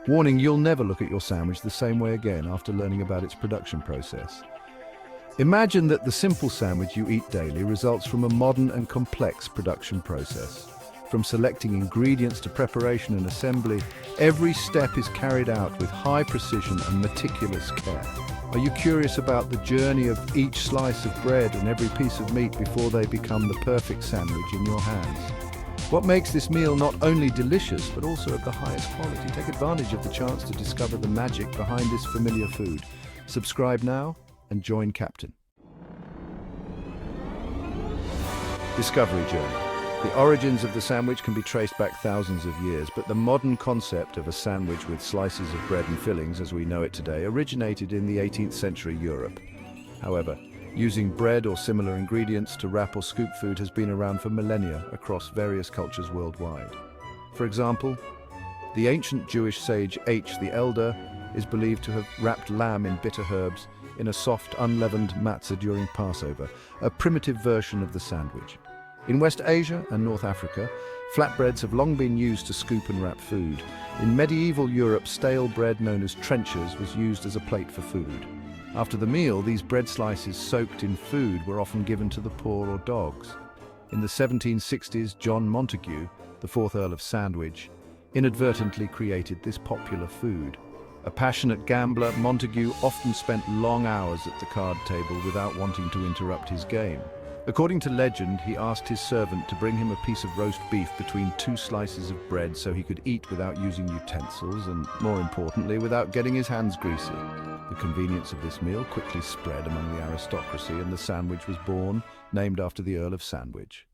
Warning, you'll never look at your sandwich the same way again after learning about its production process. Imagine that the simple sandwich you eat daily results from a modern and complex production process. From selecting ingredients to preparation and assembly, every step is carried out with high precision and meticulous care. Are you curious about the journey of each slice of bread and every piece of meat before they become the perfect sandwich in your hands? What makes this meal not only delicious, but also of the highest quality? Take advantage of the chance to discover the magic behind this familiar food. Subscribe now and join Captain. Discovery Journey. The origins of the sandwich can be traced back thousands of years, but the modern concept of a sandwich with slices of bread and fillings as we know it today originated in the 18th century Europe. However, using bread or similar ingredients to wrap or scoop food has been around for millennia across various cultures worldwide. For example, the ancient Jewish sage H. the Elder is believed to have wrapped lamb in bitter herbs in a soft, unleavened matzah during Passover, a primitive version of the sandwich. In West Asia and North Africa, flatbreads have long been used to scoop and wrap food. In medieval Europe, stale bread known as trenchers was used as a plate for food. After the meal, these bread slices soaked in food were often given to the poor or dogs. In the 1760s, John Montagu, the 4th Earl of Sandwich, inadvertently created this popular food. A passionate gambler, Montagu often spent long hours at the card table without wanting to interrupt his game. According to legend, he asked his servant to bring him a piece of roast beef between 2 slices of bread so he could eat without using utensils and, more importantly, without getting his hands greasy. The convenience of this meal quickly spread among the aristocracy, and the sandwich was born, named after the Earl of Sandwich.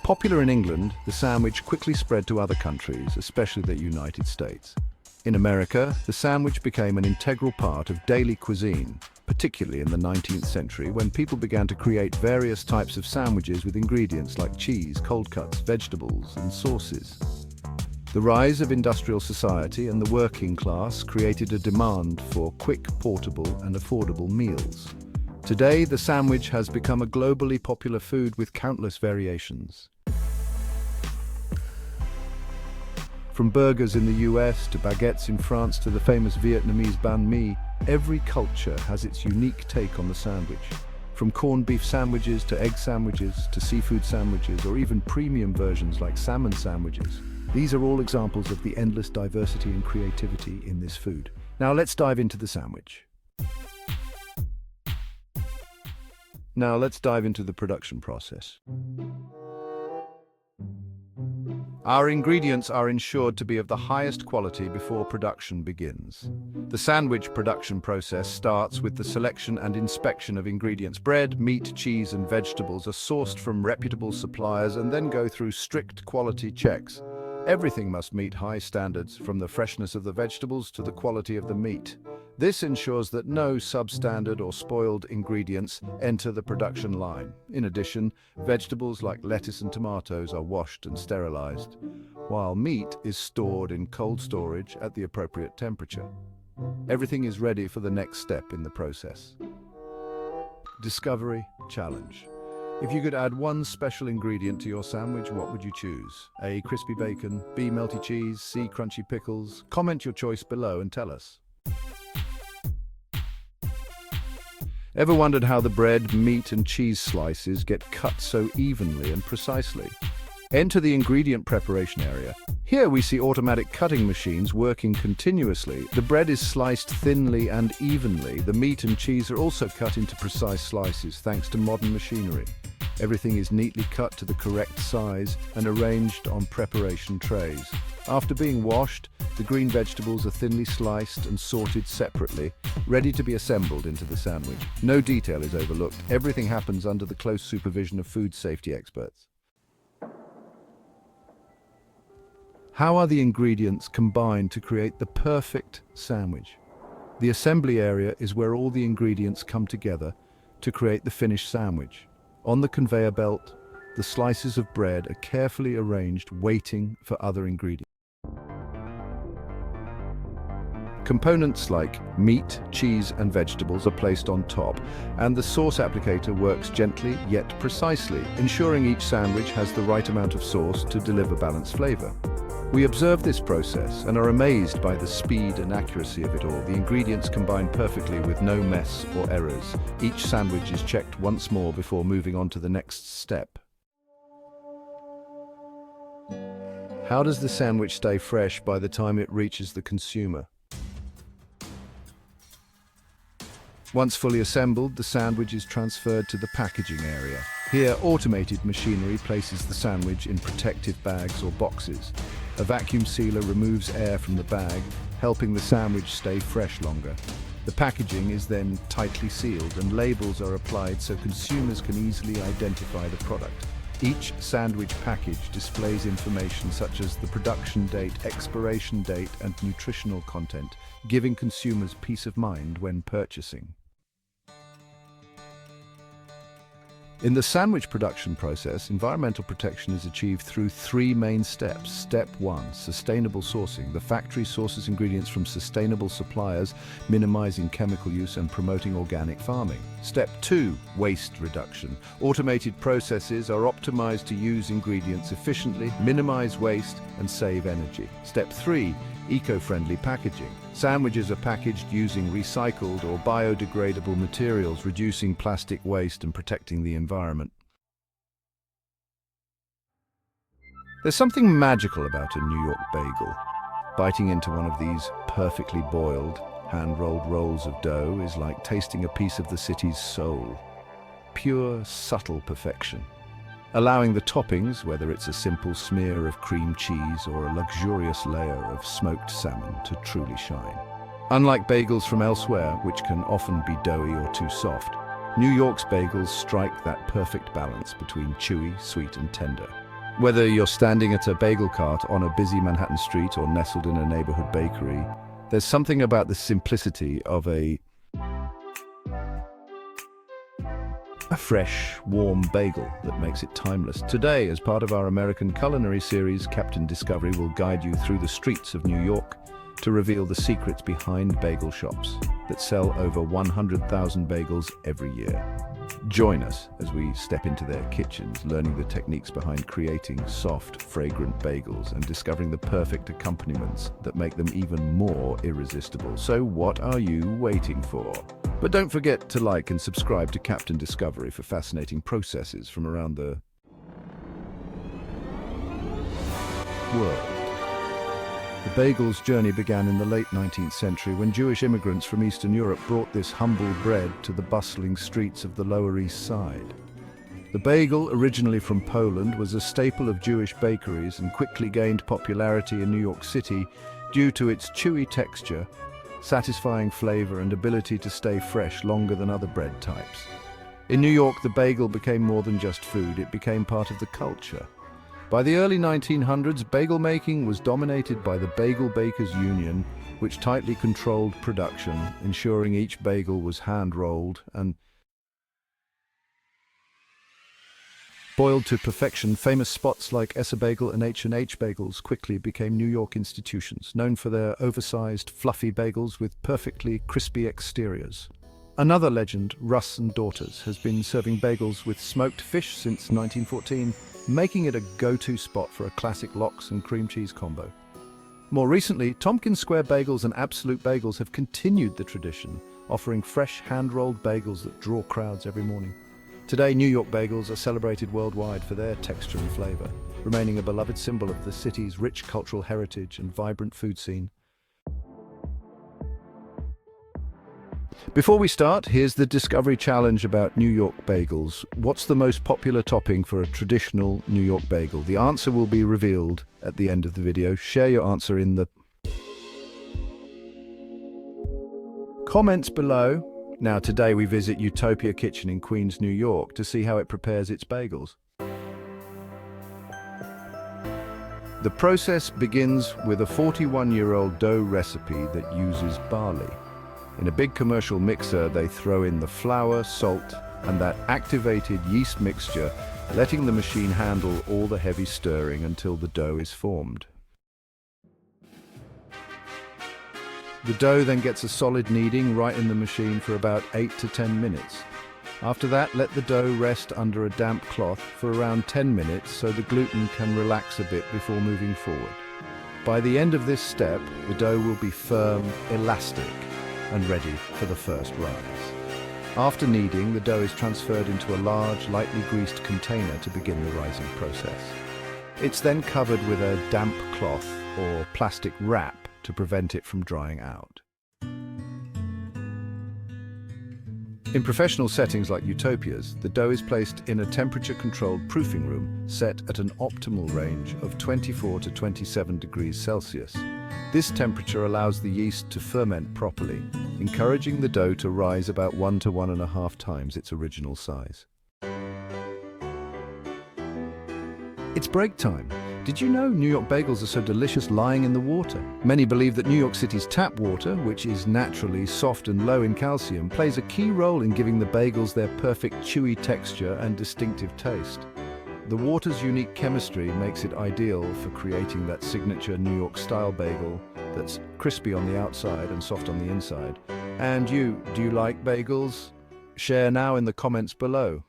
Popular in England, the sandwich quickly spread to other countries, especially the United States. In America, the sandwich became an integral part of daily cuisine, particularly in the 19th century when people began to create various types of sandwiches with ingredients like cheese, cold cuts, vegetables, and sauces. The rise of industrial society and the working class created a demand for quick, portable, and affordable meals. Today, the sandwich has become a globally popular food with countless variations. From burgers in the US to baguettes in France to the famous Vietnamese banh mi, every culture has its unique take on the sandwich. From corned beef sandwiches to egg sandwiches to seafood sandwiches or even premium versions like salmon sandwiches. These are all examples of the endless diversity and creativity in this food. Now let's dive into the sandwich. Now let's dive into the production process. Our ingredients are ensured to be of the highest quality before production begins. The sandwich production process starts with the selection and inspection of ingredients. Bread, meat, cheese, and vegetables are sourced from reputable suppliers and then go through strict quality checks. Everything must meet high standards, from the freshness of the vegetables to the quality of the meat. This ensures that no substandard or spoiled ingredients enter the production line. In addition, vegetables like lettuce and tomatoes are washed and sterilized, while meat is stored in cold storage at the appropriate temperature. Everything is ready for the next step in the process. Discovery Challenge. If you could add one special ingredient to your sandwich, what would you choose? A. Crispy bacon, B. Melty cheese, C. Crunchy pickles. Comment your choice below and tell us. Ever wondered how the bread, meat, and cheese slices get cut so evenly and precisely? Enter the ingredient preparation area. Here we see automatic cutting machines working continuously. The bread is sliced thinly and evenly. The meat and cheese are also cut into precise slices thanks to modern machinery. Everything is neatly cut to the correct size and arranged on preparation trays. After being washed, the green vegetables are thinly sliced and sorted separately, ready to be assembled into the sandwich. No detail is overlooked. Everything happens under the close supervision of food safety experts. How are the ingredients combined to create the perfect sandwich? The assembly area is where all the ingredients come together to create the finished sandwich. On the conveyor belt, the slices of bread are carefully arranged, waiting for other ingredients. Components like meat, cheese, and vegetables are placed on top, and the sauce applicator works gently yet precisely, ensuring each sandwich has the right amount of sauce to deliver balanced flavor. We observe this process and are amazed by the speed and accuracy of it all. The ingredients combine perfectly with no mess or errors. Each sandwich is checked once more before moving on to the next step. How does the sandwich stay fresh by the time it reaches the consumer? Once fully assembled, the sandwich is transferred to the packaging area. Here, automated machinery places the sandwich in protective bags or boxes. A vacuum sealer removes air from the bag, helping the sandwich stay fresh longer. The packaging is then tightly sealed and labels are applied so consumers can easily identify the product. Each sandwich package displays information such as the production date, expiration date, and nutritional content, giving consumers peace of mind when purchasing. In the sandwich production process, environmental protection is achieved through three main steps. Step 1, sustainable sourcing. The factory sources ingredients from sustainable suppliers, minimizing chemical use and promoting organic farming. Step 2, waste reduction. Automated processes are optimized to use ingredients efficiently, minimize waste, and save energy. Step 3, eco-friendly packaging. Sandwiches are packaged using recycled or biodegradable materials, reducing plastic waste and protecting the environment. There's something magical about a New York bagel. Biting into one of these perfectly boiled, hand-rolled rolls of dough is like tasting a piece of the city's soul. Pure, subtle perfection. Allowing the toppings, whether it's a simple smear of cream cheese or a luxurious layer of smoked salmon, to truly shine. Unlike bagels from elsewhere, which can often be doughy or too soft, New York's bagels strike that perfect balance between chewy, sweet, and tender. Whether you're standing at a bagel cart on a busy Manhattan street or nestled in a neighborhood bakery, there's something about the simplicity of a fresh, warm bagel that makes it timeless. Today, as part of our American culinary series, Captain Discovery will guide you through the streets of New York to reveal the secrets behind bagel shops that sell over 100,000 bagels every year. Join us as we step into their kitchens, learning the techniques behind creating soft, fragrant bagels and discovering the perfect accompaniments that make them even more irresistible. So what are you waiting for? But don't forget to like and subscribe to Captain Discovery for fascinating processes from around the world. The bagel's journey began in the late 19th century when Jewish immigrants from Eastern Europe brought this humble bread to the bustling streets of the Lower East Side. The bagel, originally from Poland, was a staple of Jewish bakeries and quickly gained popularity in New York City due to its chewy texture, satisfying flavor, and ability to stay fresh longer than other bread types. In New York, the bagel became more than just food, it became part of the culture. By the early 1900s, bagel making was dominated by the Bagel Bakers Union, which tightly controlled production, ensuring each bagel was hand-rolled and boiled to perfection. Famous spots like Essa Bagel and H&H Bagels quickly became New York institutions, known for their oversized, fluffy bagels with perfectly crispy exteriors. Another legend, Russ and Daughters, has been serving bagels with smoked fish since 1914, making it a go-to spot for a classic lox and cream cheese combo. More recently, Tompkins Square Bagels and Absolute Bagels have continued the tradition, offering fresh, hand-rolled bagels that draw crowds every morning. Today, New York bagels are celebrated worldwide for their texture and flavor, remaining a beloved symbol of the city's rich cultural heritage and vibrant food scene. Before we start, here's the Discovery Challenge about New York bagels. What's the most popular topping for a traditional New York bagel? The answer will be revealed at the end of the video. Share your answer in the comments below. Now, today we visit Utopia Kitchen in Queens, New York to see how it prepares its bagels. The process begins with a 41-year-old dough recipe that uses barley. In a big commercial mixer, they throw in the flour, salt, and that activated yeast mixture, letting the machine handle all the heavy stirring until the dough is formed. The dough then gets a solid kneading right in the machine for about 8 to 10 minutes. After that, let the dough rest under a damp cloth for around 10 minutes so the gluten can relax a bit before moving forward. By the end of this step, the dough will be firm, elastic, and ready for the first rise. After kneading, the dough is transferred into a large, lightly greased container to begin the rising process. It's then covered with a damp cloth or plastic wrap to prevent it from drying out. In professional settings like Utopia's, the dough is placed in a temperature-controlled proofing room set at an optimal range of 24 to 27 degrees Celsius. This temperature allows the yeast to ferment properly, encouraging the dough to rise about 1 to 1.5 times its original size. It's break time. Did you know New York bagels are so delicious lying in the water? Many believe that New York City's tap water, which is naturally soft and low in calcium, plays a key role in giving the bagels their perfect chewy texture and distinctive taste. The water's unique chemistry makes it ideal for creating that signature New York-style bagel that's crispy on the outside and soft on the inside. And do you like bagels? Share now in the comments below.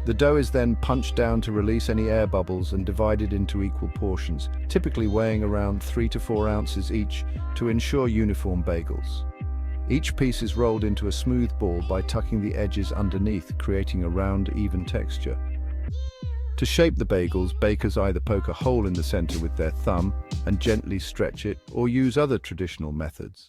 The dough is then punched down to release any air bubbles and divided into equal portions, typically weighing around 3 to 4 ounces each to ensure uniform bagels. Each piece is rolled into a smooth ball by tucking the edges underneath, creating a round, even texture. To shape the bagels, bakers either poke a hole in the center with their thumb and gently stretch it, or use other traditional methods.